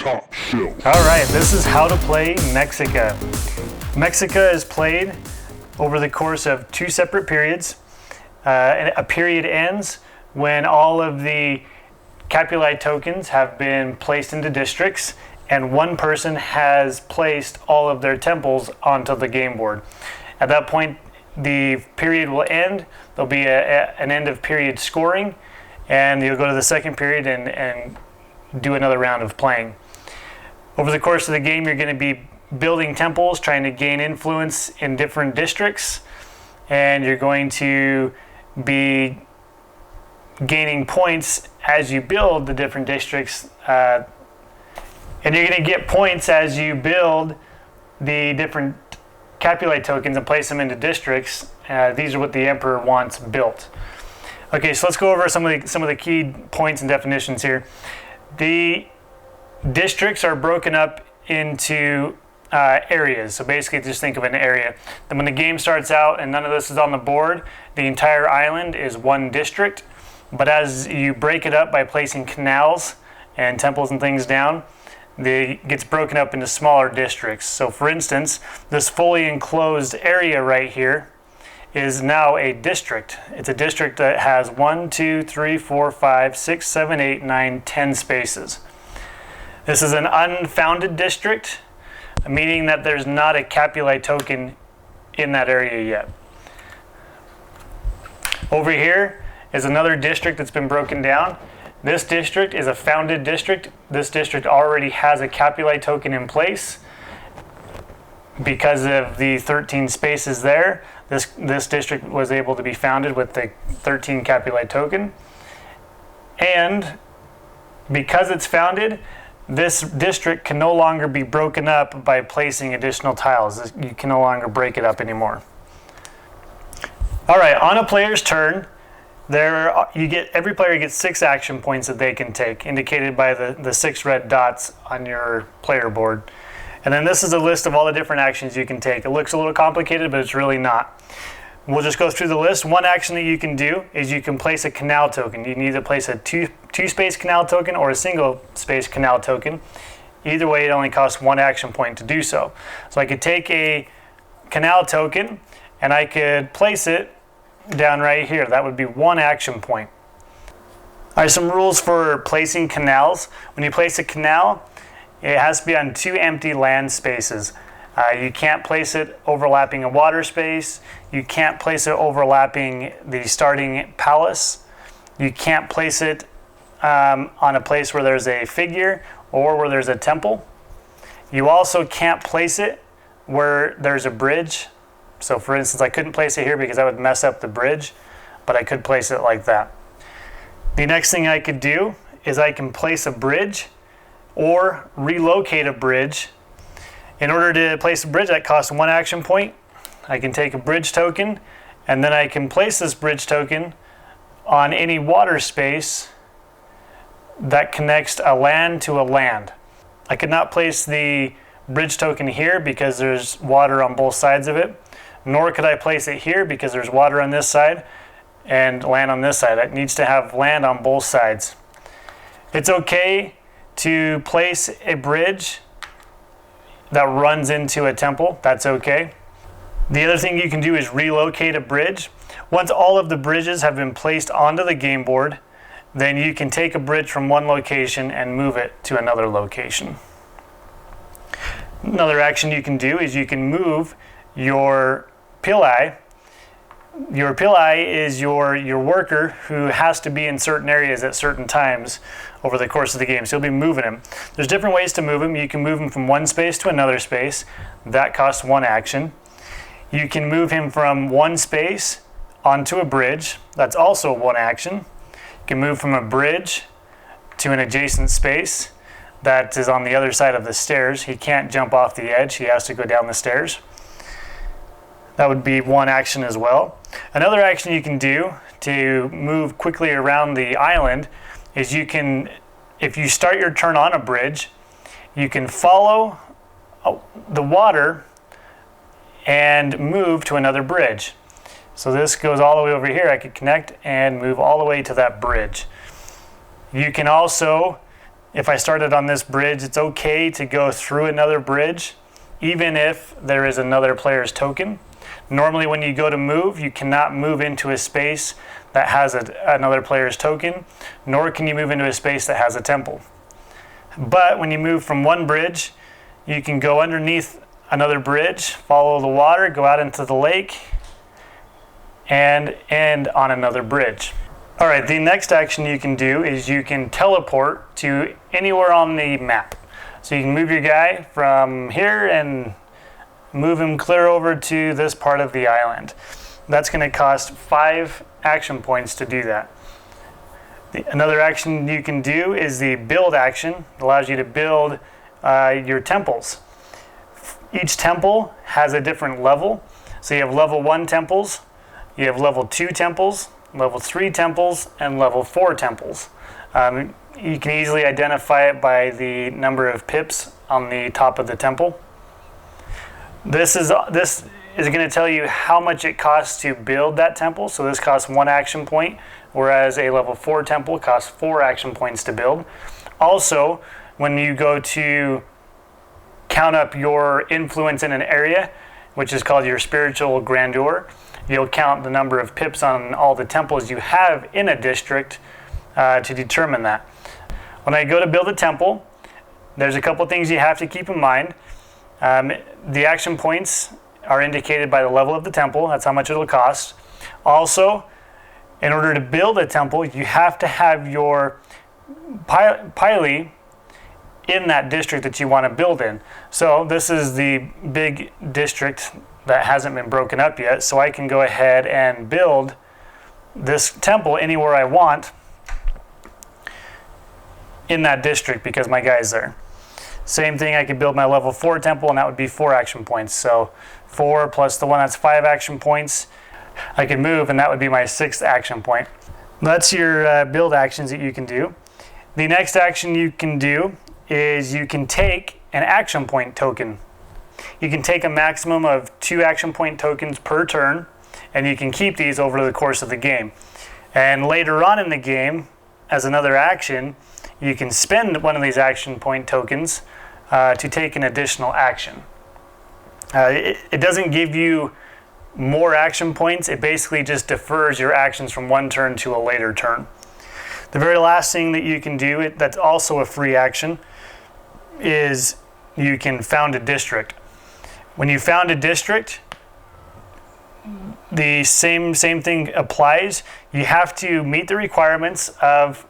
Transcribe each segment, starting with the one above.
top shelf. All right, this is how to play Mexica. Mexica is played over the course of 2 separate periods. A period ends when all of the Capuli tokens have been placed into districts and one person has placed all of their temples onto the game board. At that point, the period will end. There'll be an end of period scoring, and you'll go to the second period and do another round of playing. Over the course of the game, you're going to be building temples, trying to gain influence in different districts, and you're going to be gaining points as you build the different districts, and you're going to get points as you build the different Capuli tokens and place them into districts. These are what the Emperor wants built. Okay, so let's go over some of the key points and definitions here. The districts are broken up into areas. So basically just think of an area. Then when the game starts out and none of this is on the board, the entire island is one district. But as you break it up by placing canals and temples and things down, it gets broken up into smaller districts. So for instance, this fully enclosed area right here is now a district. It's a district that has 1, 2, 3, 4, 5, 6, 7, 8, 9, 10 spaces. This is an unfounded district, meaning that there's not a Capuli token in that area yet. Over here is another district that's been broken down. This district is a founded district. This district already has a Capuli token in place. Because of the 13 spaces there, this district was able to be founded with the 13 Capuli token. And because it's founded, this district can no longer be broken up by placing additional tiles. You can no longer break it up anymore. All right, on a player's turn, every player gets 6 action points that they can take, indicated by the 6 red dots on your player board. And then this is a list of all the different actions you can take. It looks a little complicated, but it's really not. We'll just go through the list. One action that you can do is you can place a canal token. You can either place a two-space canal token or a single-space canal token. Either way, it only costs 1 action point to do so. So I could take a canal token and I could place it down right here. That would be 1 action point. All right, some rules for placing canals. When you place a canal, it has to be on 2 empty land spaces. You can't place it overlapping a water space. You can't place it overlapping the starting palace. You can't place it on a place where there's a figure or where there's a temple. You also can't place it where there's a bridge. So for instance, I couldn't place it here because that would mess up the bridge, but I could place it like that. The next thing I could do is I can place a bridge or relocate a bridge. In order to place a bridge, that costs 1 action point. I can take a bridge token, and then I can place this bridge token on any water space that connects a land to a land. I could not place the bridge token here because there's water on both sides of it, nor could I place it here because there's water on this side and land on this side. It needs to have land on both sides. It's okay to place a bridge that runs into a temple. That's okay. The other thing you can do is relocate a bridge. Once all of the bridges have been placed onto the game board, then you can take a bridge from one location and move it to another location. Another action you can do is you can move your pili. Your pili is your worker who has to be in certain areas at certain times over the course of the game. So you'll be moving him. There's different ways to move him. You can move him from one space to another space. That costs 1 action. You can move him from one space onto a bridge. That's also 1 action. You can move from a bridge to an adjacent space that is on the other side of the stairs. He can't jump off the edge. He has to go down the stairs. That would be 1 action as well. Another action you can do to move quickly around the island is if you start your turn on a bridge, you can follow the water and move to another bridge. So this goes all the way over here. I could connect and move all the way to that bridge. You can also if I started on this bridge, it's okay to go through another bridge, even if there is another player's token. Normally when you go to move, you cannot move into a space that has another player's token, nor can you move into a space that has a temple. But when you move from one bridge, you can go underneath another bridge, follow the water, go out into the lake, and end on another bridge. All right, the next action you can do is you can teleport to anywhere on the map. So you can move your guy from here and move him clear over to this part of the island. That's going to cost 5 action points to do that. Another action you can do is the build action. It allows you to build your temples. Each temple has a different level. So you have level 1 temples, you have level 2 temples, level 3 temples, and level 4 temples. You can easily identify it by the number of pips on the top of the temple. This is going to tell you how much it costs to build that temple. So this costs 1 action point, whereas a level 4 temple costs 4 action points to build. Also, when you go to count up your influence in an area, which is called your spiritual grandeur, you'll count the number of pips on all the temples you have in a district to determine that. When I go to build a temple, there's a couple things you have to keep in mind. The action points are indicated by the level of the temple. That's how much it'll cost. Also, in order to build a temple, you have to have your pile in that district that you want to build in. So this is the big district that hasn't been broken up yet, so I can go ahead and build this temple anywhere I want in that district because my guy's there. Same thing, I could build my level 4 temple, and that would be 4 action points. So 4 plus the 1, that's 5 action points. I could move, and that would be my 6th action point. That's your build actions that you can do. The next action you can do is you can take an action point token. You can take a maximum of 2 action point tokens per turn, and you can keep these over the course of the game. And later on in the game, as another action, you can spend one of these action point tokens to take an additional action. It doesn't give you more action points, it basically just defers your actions from one turn to a later turn. The very last thing that you can do, that's also a free action, is you can found a district. When you found a district, the same thing applies. You have to meet the requirements of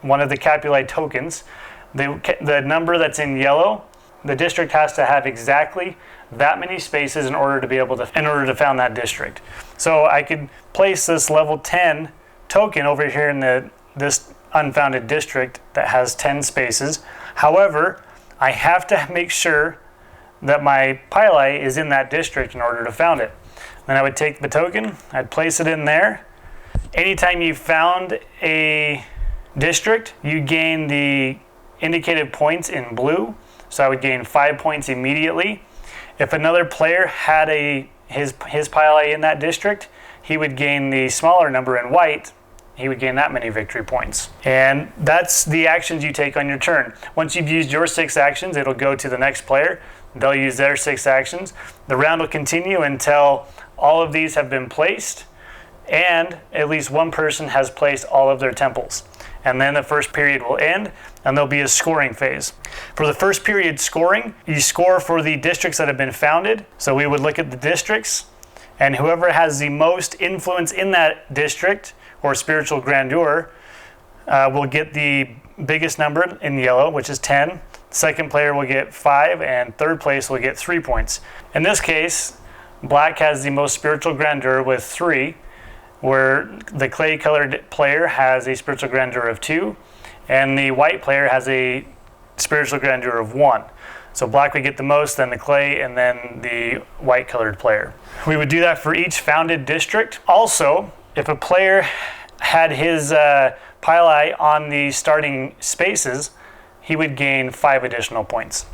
one of the Capuli tokens. The number that's in yellow, the district has to have exactly that many spaces in order to found that district. So I could place this level 10 token over here in this unfounded district that has 10 spaces. However, I have to make sure that my pile is in that district in order to found it. Then I would take the token, I'd place it in there. Anytime you found a district, you gain the indicated points in blue. So I would gain 5 points immediately. If another player had his pile in that district, he would gain the smaller number in white. He would gain that many victory points. And that's the actions you take on your turn. Once you've used your 6 actions, it'll go to the next player. They'll use their 6 actions. The round will continue until all of these have been placed and at least one person has placed all of their temples. And then the first period will end and there'll be a scoring phase. For the first period scoring, you score for the districts that have been founded. So we would look at the districts, and whoever has the most influence in that district or spiritual grandeur will get the biggest number in yellow, which is 10. Second player will get 5, and third place will get 3 points. In this case, black has the most spiritual grandeur with 3, where the clay colored player has a spiritual grandeur of 2, and the white player has a spiritual grandeur of 1. So black would get the most, then the clay, and then the white colored player. We would do that for each founded district. Also, if a player had his pile on the starting spaces, he would gain 5 additional points.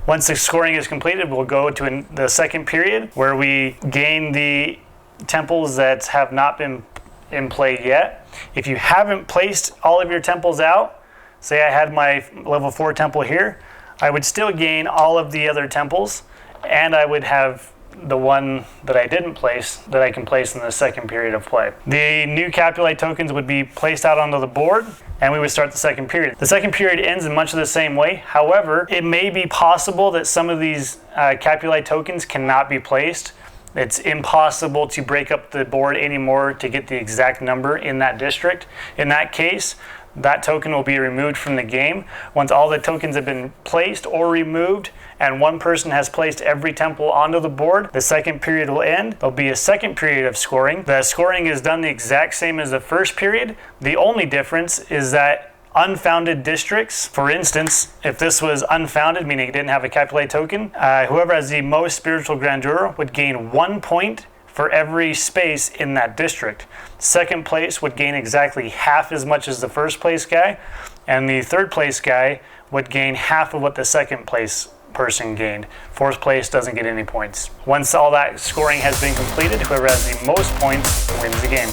Once the scoring is completed, we'll go to the second period where we gain the temples that have not been in play yet. If you haven't placed all of your temples out, say I had my level 4 temple here, I would still gain all of the other temples, and I would have the one that I didn't place that I can place in the second period of play. The new Capulet tokens would be placed out onto the board, and we would start the second period. The second period ends in much of the same way. However, it may be possible that some of these Capulet tokens cannot be placed. It's impossible to break up the board anymore to get the exact number in that district. In that case, that token will be removed from the game. Once all the tokens have been placed or removed and one person has placed every temple onto the board, the second period will end. There'll be a second period of scoring. The scoring is done the exact same as the first period. The only difference is that unfounded districts, for instance, if this was unfounded, meaning it didn't have a Capulet token, whoever has the most spiritual grandeur would gain 1 point for every space in that district. Second place would gain exactly half as much as the first place guy, and the third place guy would gain half of what the second place person gained. Fourth place doesn't get any points. Once all that scoring has been completed, whoever has the most points wins the game.